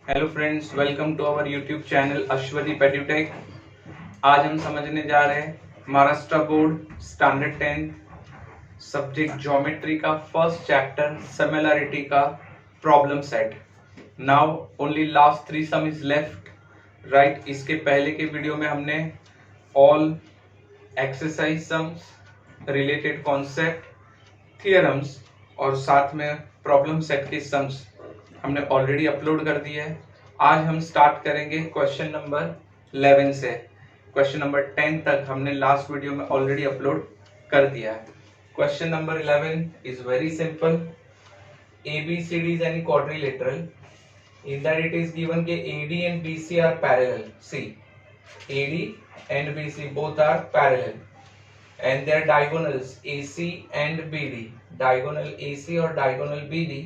Hello friends, welcome to our YouTube channel Ashwati पेड्यूटेक। आज हम समझने जा रहे हैं Maharashtra board standard 10 subject geometry का फर्स्ट चैप्टर सिमिलरिटी का problem set. Now only last 3 sum is left, right. इसके पहले के वीडियो में हमने all exercise sums, related concept, theorems और साथ में प्रॉब्लम सेट के सम्स हमने ऑलरेडी अपलोड कर दिए है। आज हम स्टार्ट करेंगे क्वेश्चन नंबर 11 से। क्वेश्चन नंबर 10 तक हमने लास्ट वीडियो में ऑलरेडी अपलोड कर दिया है। Question number 11 is very simple. ABCD is any quadrilateral in that it is given के AD and BC are parallel. See, AD and BC both are parallel and their diagonals AC and BD, diagonal AC और diagonal BD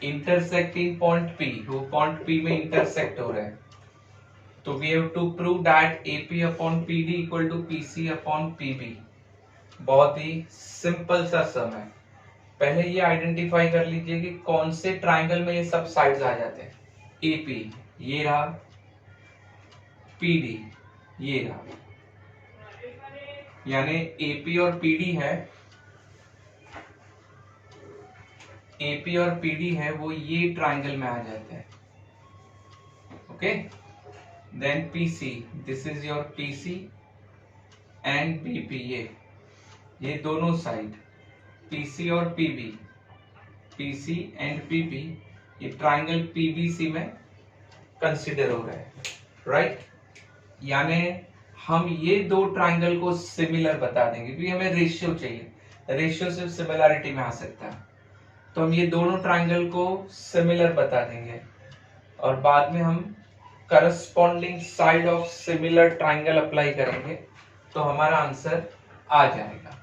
intersect in point P, वो point P में intersect हो रहा है। तो we have to prove that AP upon PD equal to PC upon PB। बहुत ही simple सा सम है। पहले ये आइडेंटिफाई कर लीजिए कि कौन से ट्राइंगल में ये सब साइड्स आ जाते हैं। AP ये रहा, PD ये रहा, यानी AP और PD है, AP और PD है वो ये ट्राइंगल में आ जाते हैं। Okay, then PC, this is your PC and BP, ये दोनों साइड PC और PB, PC एंड PP ये ट्राइंगल PBC में कंसिडर हो रहा है, राइट। यानी हम ये दो ट्राइंगल को सिमिलर बता देंगे क्योंकि हमें रेशियो चाहिए। रेशियो सिर्फ सिमिलरिटी में आ सकता है, तो हम ये दोनों ट्राइंगल को सिमिलर बता देंगे और बाद में हम corresponding side of similar triangle apply करेंगे तो हमारा आंसर आ जाएगा,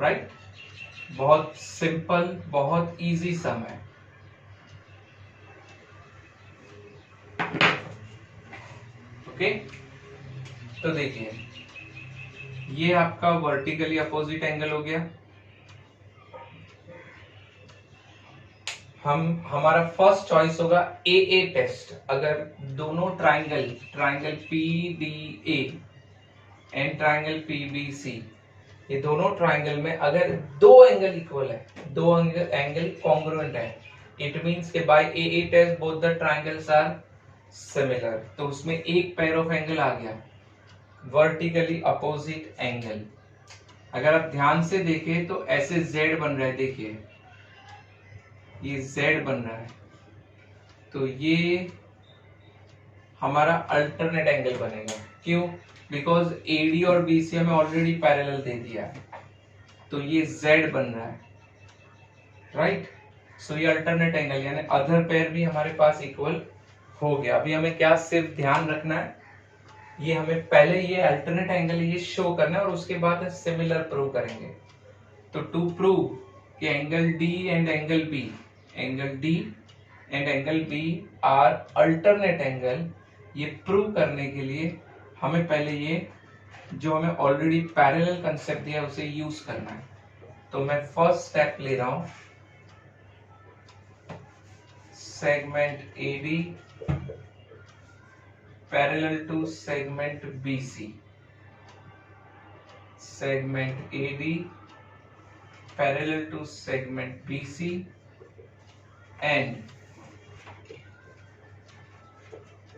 राइट। बहुत सिंपल, बहुत इजी सम है। ओके, तो देखिए ये आपका वर्टिकली अपोजिट एंगल हो गया। हमारा फर्स्ट चॉइस होगा AA टेस्ट। अगर दोनों triangle PDA and triangle PBC, ये दोनों ट्राइंगल में अगर दो एंगल इक्वल है, दो एंगल कॉन्ग्रुएंट है, इट मींस के by AA test both the triangles are similar. तो उसमें एक पेयर ऑफ एंगल आ गया, वर्टिकली अपोजिट एंगल। अगर आप ध्यान से देखें तो ऐसे Z बन रहा है, देखिए ये Z बन रहा है, तो ये हमारा अल्टरनेट एंगल बनेगा। क्यों? बिकॉज AD और BC हमें ऑलरेडी पैरेलल दे दिया है, तो ये Z बन रहा है, राइट। सो ये अल्टरनेट एंगल यानी अदर पेयर भी हमारे पास इक्वल हो गया। अभी हमें क्या सिर्फ ध्यान रखना है, ये हमें पहले ये अल्टरनेट एंगल ये शो करना है और उसके बाद सिमिलर प्रूव करेंगे। तो टू प्रूव कि angle D and angle B, angle D and angle B are alternate angle, ये प्रूव करने के लिए हमें पहले ये जो हमें ऑलरेडी पैरेलल कंसेप्ट दिया है उसे यूज करना है। तो मैं फर्स्ट स्टेप ले रहा हूं, segment AD parallel to segment BC, segment AD parallel to segment BC and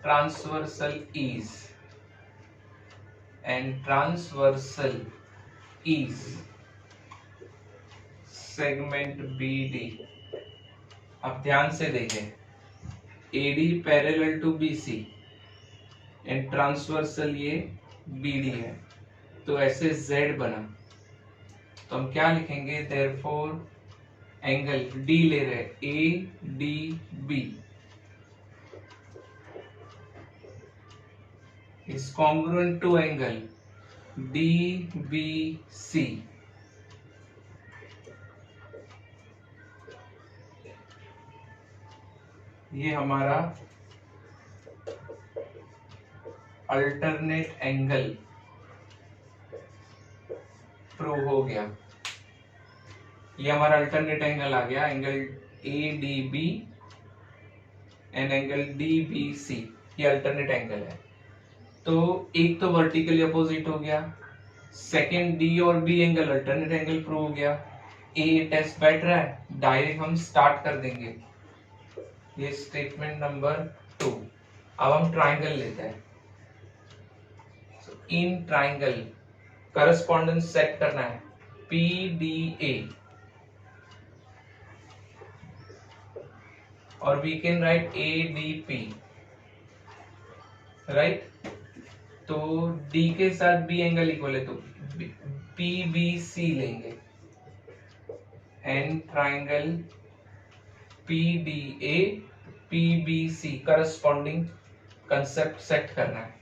transversal is segment BD। अब ध्यान से देखें, AD parallel to BC and transversal ये BD है, तो ऐसे Z बना। तो हम क्या लिखेंगे, देयरफॉर एंगल D ले रहे ADB is congruent to angle DBC। ये हमारा अल्टरनेट एंगल प्रूव हो गया। ये हमारा अल्टरनेट एंगल आ गया, angle ADB and angle DBC, ये अल्टरनेट एंगल है। तो एक तो वर्टिकली अपोजिट हो गया, सेकेंड D और B angle alternate angle prove हो गया। ए टेस्ट बैठ रहा है, डायरेक्ट हम स्टार्ट कर देंगे। ये स्टेटमेंट नंबर 2। अब हम ट्राइंगल लेते हैं। इन ट्राइंगल करस्पॉन्डेंस सेट करना है PDA, और we can write ADP, right. तो D के साथ B एंगल इक्वल है, तो PBC लेंगे and triangle PDA PBC corresponding concept set करना है।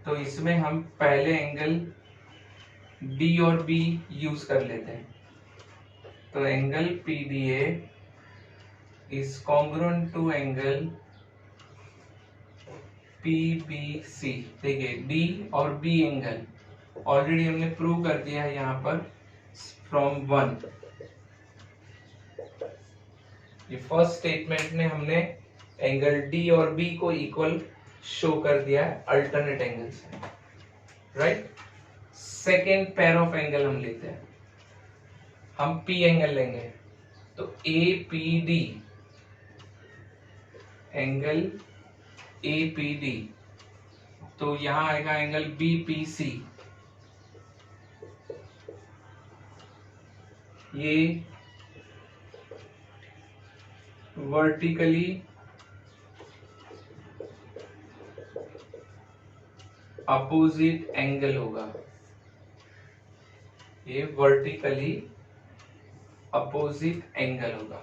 तो इसमें हम पहले एंगल D और B यूज कर लेते हैं। तो angle PDA is congruent to angle PBC। देखिए D और B एंगल ऑलरेडी हमने प्रूव कर दिया है यहाँ पर फ्रॉम 1। ये फर्स्ट स्टेटमेंट में हमने एंगल D और B को इक्वल शो कर दिया है अल्टरनेट एंगल से, right. Second pair of angle हम लेते हैं, हम P एंगल लेंगे। तो APD एंगल APD, तो यहां आएगा एंगल BPC। ये वर्टिकली अपोजिट एंगल होगा, ये वर्टिकली अपोजिट एंगल होगा,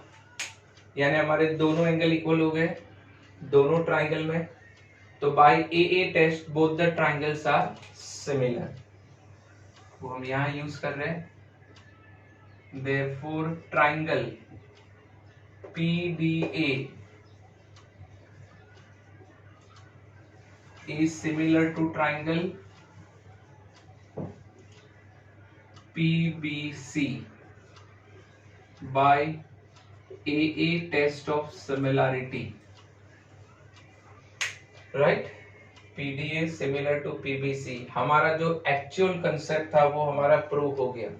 यानी हमारे दोनों एंगल इक्वल हो गए दोनों ट्राइंगल में। तो by AA test both the triangles are similar, वो हम यहां यूज कर रहे हैं। therefore triangle PDA is similar to triangle PBC by AA test of similarity, right। PDA similar to PBC, हमारा जो एक्चुअल कंसेप्ट था वो हमारा प्रूव हो गया,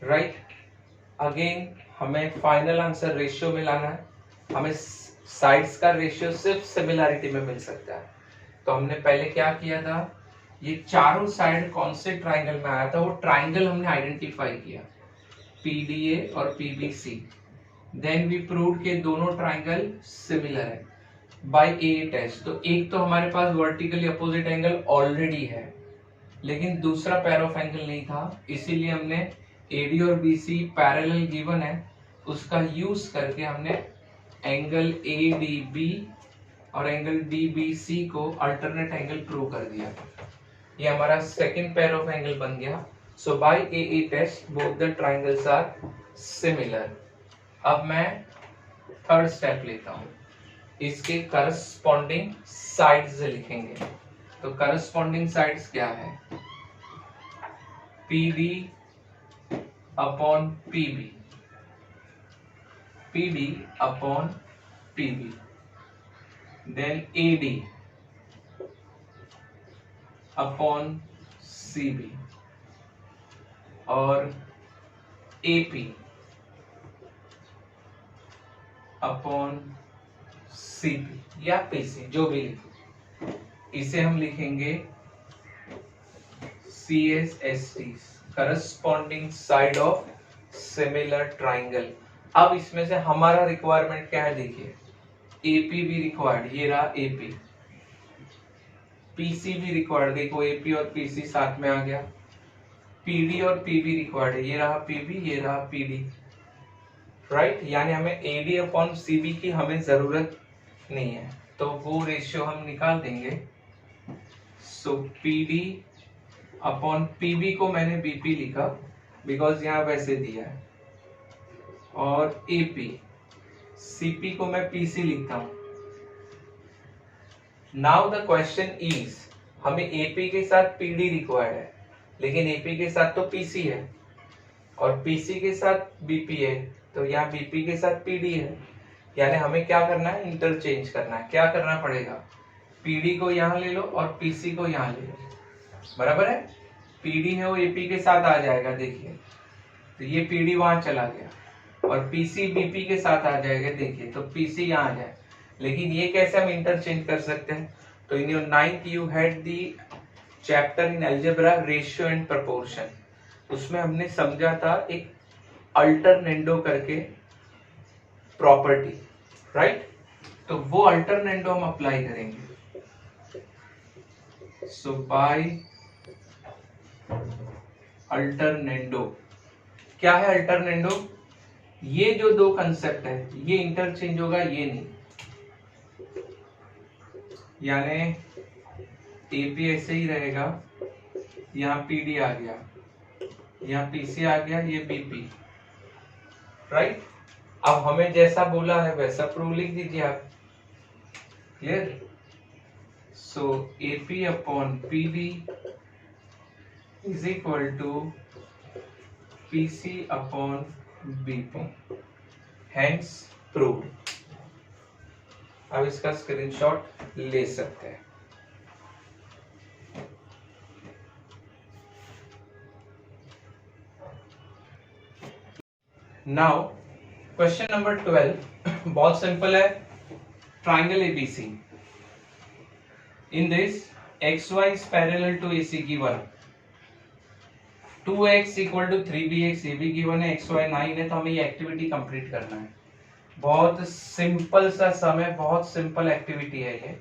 राइट। अगेन हमें फाइनल आंसर रेशियो में लाना है, हमें साइड्स का रेशियो सिर्फ सिमिलैरिटी में मिल सकता है। तो हमने पहले क्या किया था, ये चारों साइड कौन से ट्राइंगल में आया था वो ट्राइंगल हमने आइडेंटिफाई किया, PDA और PBC। देन वी प्रूव्ड के दोनों ट्राइंगल सिमिलर है बाय AA टेस्ट। तो एक तो हमारे पास वर्टिकली अपोजिट एंगल ऑलरेडी है, लेकिन दूसरा पेयर ऑफ एंगल नहीं था, इसीलिए हमने AD और BC पैरेलल गिवन है, उसका यूज करके हमने एंगल ADB और एंगल DBC को अल्टरनेट एंगल प्रूव कर दिया। ये हमारा सेकंड पेयर ऑफ एंगल बन गया। So by AA test both the triangles are similar. अब मैं थर्ड स्टेप लेता हूं, इसके करस्पॉन्डिंग साइड्स लिखेंगे। तो करस्पॉन्डिंग साइड्स क्या है, PD upon PB, PD upon PB, then AD upon CB और AP अपॉन CP या PC, जो भी लिखे। इसे हम लिखेंगे CSST, corresponding side of similar triangle. अब इसमें से हमारा रिक्वायरमेंट क्या है, देखिए AP भी रिक्वायर्ड, ये रहा AP, PC भी रिक्वायर्ड, देखो AP और PC साथ में आ गया, PD और PB रिक्वायर्ड है, ये रहा PB ये रहा PD, राइट। यानी हमें AD अपॉन CB की हमें जरूरत नहीं है, तो वो रेशियो हम निकाल देंगे। सो PD अपॉन PB को मैंने BP लिखा बिकॉज यहाँ वैसे दिया है, और AP CP को मैं PC लिखता हूं। नाउ द क्वेश्चन इज, हमें AP के साथ PD रिक्वायर्ड है, लेकिन AP के साथ तो PC है और PC के साथ BP है, तो यहाँ BP के साथ PD है। यानी हमें क्या करना है, इंटरचेंज करना है। क्या करना पड़ेगा, पीडी को यहाँ ले लो और पीसी को यहाँ ले लो, बराबर है। पीडी है वो एपी के साथ आ जाएगा, देखिए तो ये पीडी वहां चला गया और पीसी बीपी के साथ आ जाएगा, देखिए तो पीसी यहाँ आ जाए। लेकिन ये कैसे हम इंटरचेंज कर सकते हैं, तो इन your 9th you had the chapter in algebra ratio and proportion, उसमें हमने समझा था एक अल्टरनेंडो करके प्रॉपर्टी, राइट। तो वो अल्टरनेंडो हम अप्लाई करेंगे। सो बाय अल्टरनेंडो, क्या है अल्टरनेंडो, ये जो दो कंसेप्ट है ये इंटरचेंज होगा, ये नहीं। यानी एपी ऐसे ही रहेगा, यहाँ पीडी आ गया, यहाँ पीसी आ गया, ये बीपी, राइट। अब हमें जैसा बोला है वैसा प्रूव लिख दीजिए आप, clear. So AP upon PD is equal to PC upon BP, hence prove. अब इसका स्क्रीनशॉट ले सकते हैं। नाउ क्वेश्चन नंबर 12 बहुत सिंपल है, triangle ABC. In this XY is parallel to AC given 2x equal to 3bx, ये भी given है, XY 9 है, तो हमें ये एक्टिविटी कंप्लीट करना है। बहुत सिंपल सा सम है, बहुत सिंपल एक्टिविटी है ये।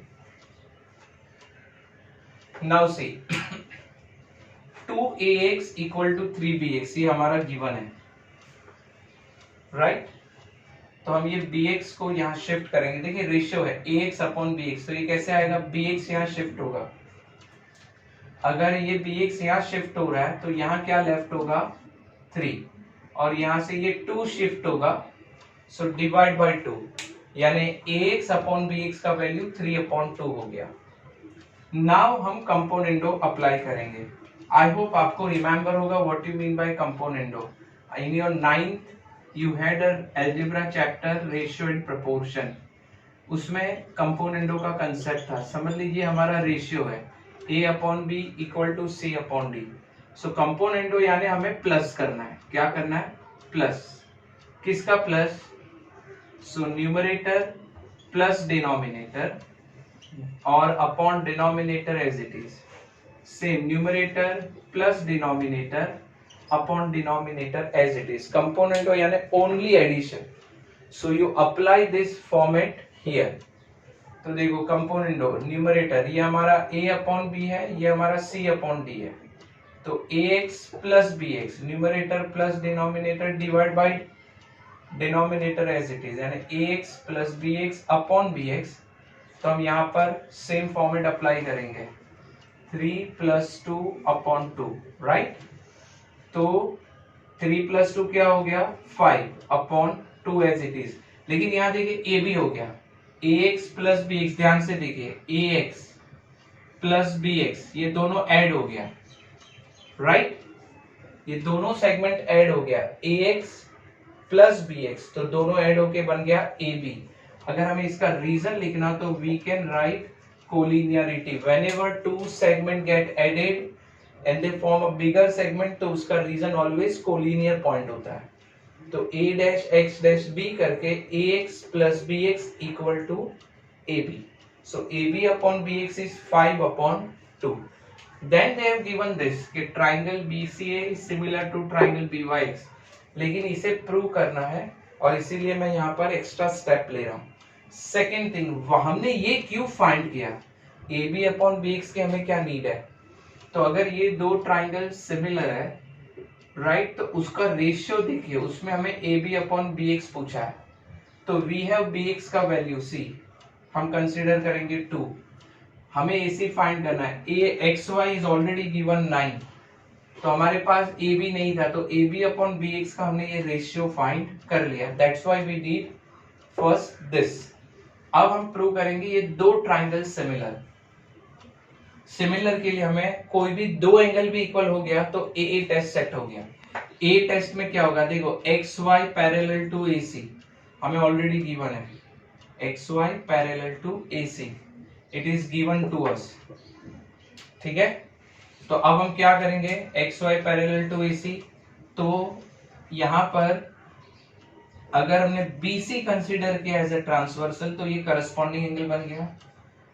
Now see 2ax equal to 3bx, ये हमारा गिवन है, राइट। तो हम ये bx को यहाँ शिफ्ट करेंगे, देखिए रेशियो है ax अपॉन bx, तो ये कैसे आएगा, bx यहाँ शिफ्ट होगा। अगर ये bx यहाँ शिफ्ट हो रहा है तो यहाँ क्या लेफ्ट होगा 3, और यहाँ से ये 2 शिफ्ट होगा, सो डिवाइड बाय 2, यानी ax अपॉन bx का वैल्यू 3/2 हो गया। नाउ हम कंपोनेंडो अप्लाई करेंगे। आई होप आपको रिमेम्बर होगा what you mean by componendo. In your 9th you had algebra chapter ratio and proportion, उसमें कंपोनेंडो का कंसेप्ट था। समझ लीजिए हमारा रेशियो है a upon B equal to c upon D. So componendo यानी हमें प्लस करना है, क्या करना है, प्लस। किसका plus, so numerator plus denominator और upon denominator as it is, same numerator plus denominator upon denominator as it is. कंपोनेंटो यानी only addition, so you apply this format here. तो देखो कंपोनेंटो न्यूमरेटर ये हमारा a अपॉन बी है, ये हमारा c अपॉन डी है, तो ax plus bx numerator plus denominator divide by denominator as it is, यानी ax plus bx upon bx। तो हम यहाँ पर सेम फॉर्मेट अप्लाई करेंगे, 3 + 2 अपॉन 2, राइट। तो 3 + 2 क्या हो गया 5 अपॉन 2 एज इट इज। लेकिन यहाँ देखिए a भी हो गया, ax प्लस bx, ध्यान से देखिए ax प्लस bx ये दोनों ऐड हो गया, राइट। ये दोनों सेगमेंट ऐड हो गया, ax प्लस bx, तो दोनों ऐड होके बन गया ab। अगर हमें इसका रीजन लिखना तो we can write collinearity, whenever two segment get added and they form a bigger segment, तो उसका रीजन ऑलवेज कोलिनियर पॉइंट होता है। तो a dash x dash b करके ax plus bx equal to ab, so ab upon bx is 5/2। then they have given this कि triangle BCA is similar to triangle BYX, लेकिन इसे prove करना है और इसीलिए मैं यहाँ पर एक्स्ट्रा स्टेप ले रहा हूँ। सेकेंड थिंग, हमने ये क्यों फाइंड किया, ab अपॉन bx की हमें क्या नीड है, तो अगर ये दो ट्राइंगल सिमिलर है, राइट, तो उसका रेशियो देखिए, उसमें हमें ab अपॉन bx पूछा है, तो वी हैव bx का वैल्यू c, हम कंसीडर करेंगे 2, हमें ac फाइंड करना है, xy इज ऑलरेडी गिवन 9, तो हमारे पास ab नहीं था, तो ab अपॉन bx का हमने ये रेशियो फाइंड कर लिया, that's why we did first this. अब हम प्रूव करेंगे ये दो ट्राइंगल सिमिलर। सिमिलर के लिए हमें कोई भी दो एंगल भी इक्वल हो गया तो ए टेस्ट सेट हो गया। ए टेस्ट में क्या होगा, देखो X Y parallel to AC हमें ऑलरेडी गिवन है, XY parallel to AC, it is given to us. ठीक है, तो अब हम क्या करेंगे, XY पैरेलल टू AC, तो यहां पर अगर हमने BC कंसीडर किया एज ए ट्रांसवर्सल तो ये करस्पॉन्डिंग एंगल बन गया।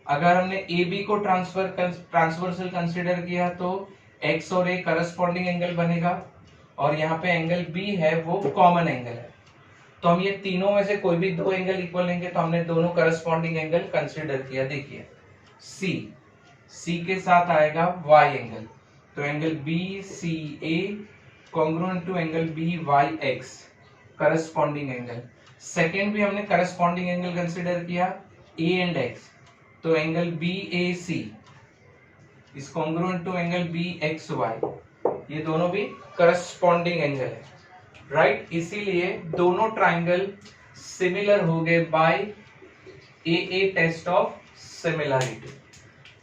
अगर हमने AB को ट्रांसवर्सल कंसीडर किया तो X और A करस्पॉन्डिंग एंगल बनेगा, और यहाँ पे एंगल B है वो कॉमन एंगल है। तो हम ये तीनों में से कोई भी दो एंगल इक्वल लेंगे, तो हमने दोनों करस्पॉन्डिंग एंगल कंसीडर किया। देखिए C के साथ आएगा Y एंगल, तो angle BCA congruent to angle BYX corresponding angle. Second भी हमने करस्पॉन्डिंग एंगल कंसीडर किया A एंड X, तो angle BAC is congruent to angle BXY, ये दोनों भी करस्पॉन्डिंग एंगल है, राइट। इसीलिए दोनों ट्राइंगल सिमिलर हो गए by AA test of similarity,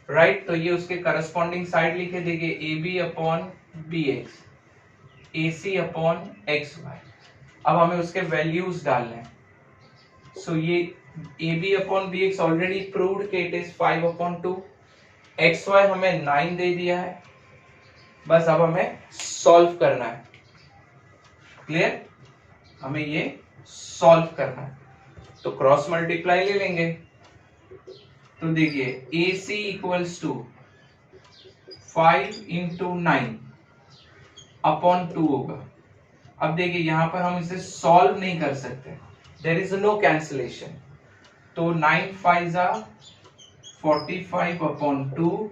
right. तो ये उसके करस्पॉन्डिंग साइड लिखे, देखिए AB upon BX, AC upon XY। अब हमें उसके वैल्यूज डालने हैं। सो ये AB upon BX already proved कि इट इज 5/2, XY हमें 9 दे दिया है, बस अब हमें सॉल्व करना है। क्लियर, हमें ये सॉल्व करना है, तो क्रॉस मल्टीप्लाई ले लेंगे। तो देखिए AC equals to 5 into 9 upon 2 होगा। अब देखिए यहां पर हम इसे सॉल्व नहीं कर सकते, देयर इज नो कैंसिलेशन, तो 9 5 45/2,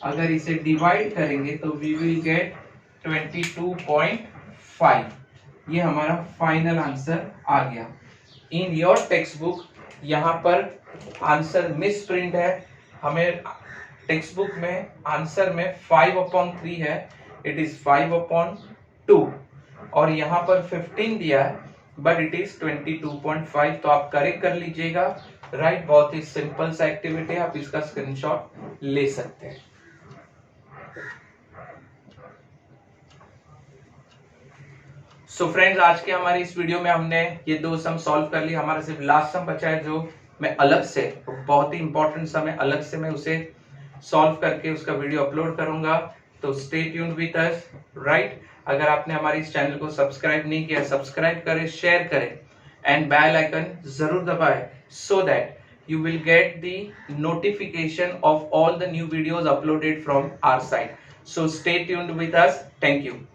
अगर इसे डिवाइड करेंगे तो वी विल गेट 22.5। ये हमारा फाइनल आंसर आ गया। इन योर टेक्स्ट बुक यहाँ पर आंसर मिस प्रिंट है, हमें टेक्स्ट बुक में आंसर में 5/3 है, इट इज 5/2, और यहाँ पर 15 दिया है बट इट इज 22.5, तो आप करेक्ट कर लीजिएगा, राइट। बहुत ही सिंपल सा एक्टिविटी है, आप इसका स्क्रीनशॉट ले सकते हैं। सो फ्रेंड्स, आज के हमारी इस वीडियो में हमने ये दो सम सॉल्व कर ली। हमारा सिर्फ लास्ट सम बचा है, जो मैं अलग से, बहुत ही इंपॉर्टेंट सम है, अलग से मैं उसे सॉल्व करके उसका वीडियो अपलोड करूंगा, तो stay tuned with us, right. अगर आपने हमारे इस चैनल को सब्सक्राइब नहीं किया, सब्सक्राइब करें, शेयर करें एंड बेल आइकन जरूर दबाएं, so that you will get the notification of all the new videos uploaded from our side. So stay tuned with us. Thank you.